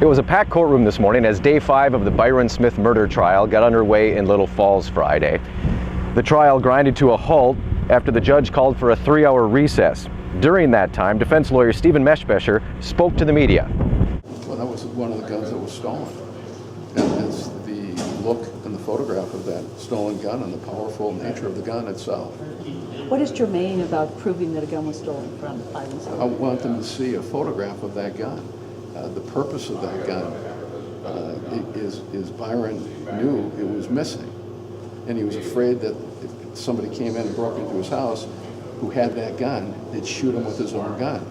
It was a packed courtroom this morning as Day 5 of the Byron Smith murder trial got underway in Little Falls Friday. The trial grinded to a halt after the judge called for a 3-hour recess. During that time, defense lawyer Stephen Meshbesher spoke to the media. Well, that was one of the guns that was stolen. And it's the look and the photograph of that stolen gun and the powerful nature of the gun itself. What is germane about proving that a gun was stolen from Byron Smith? I want them to see a photograph of that gun. The purpose of that gun is Byron knew it was missing. And he was afraid that if somebody came in and broke into his house who had that gun, they'd shoot him with his own gun.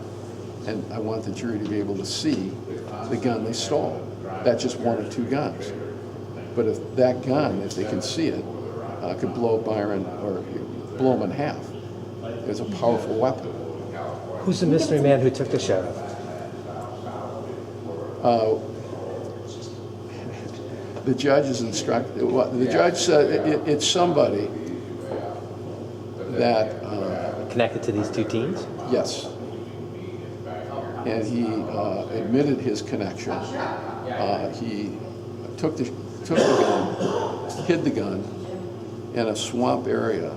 And I want the jury to be able to see the gun they stole. That's just one or two guns. But if that gun, if they can see it, could blow Byron or blow him in half. It's a powerful weapon. Who's the mystery man who took the sheriff? The judge is instructed. The judge said it's somebody that Connected to these two teens? Yes. And he admitted his connection. He took the gun, hid the gun in a swamp area,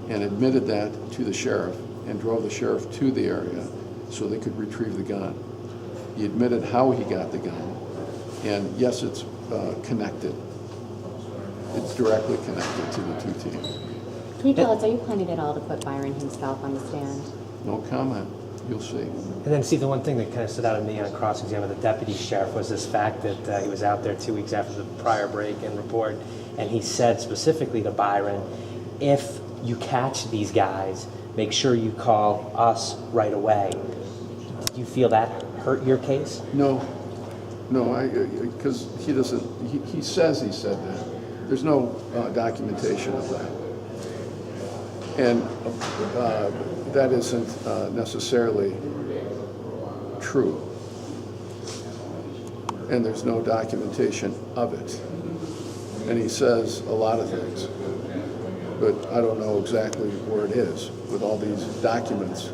and admitted that to the sheriff, and drove the sheriff to the area so they could retrieve the gun. He admitted how he got the gun, and yes, it's connected. It's directly connected to the two teams. Can you tell us, are you planning at all to put Byron himself on the stand? No comment. You'll see. And then, see, the one thing that kind of stood out to me on cross-exam of the deputy sheriff was this fact that he was out there 2 weeks after the prior break-in report, and he said specifically to Byron, if you catch these guys, make sure you call us right away. Do you feel that hurt your case? No, because he doesn't, he says he said that. There's no documentation of that. And that isn't necessarily true. And there's no documentation of it. And he says a lot of things, but I don't know exactly where it is. With all these documents,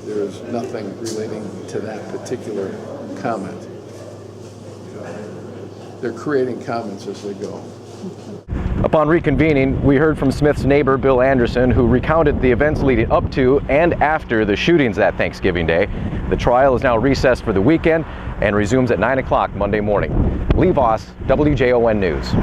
there's nothing relating to that particular comment. They're creating comments as they go. Upon reconvening, we heard from Smith's neighbor, Bill Anderson, who recounted the events leading up to and after the shootings that Thanksgiving Day. The trial is now recessed for the weekend and resumes at 9 o'clock Monday morning. Lee Voss, WJON News.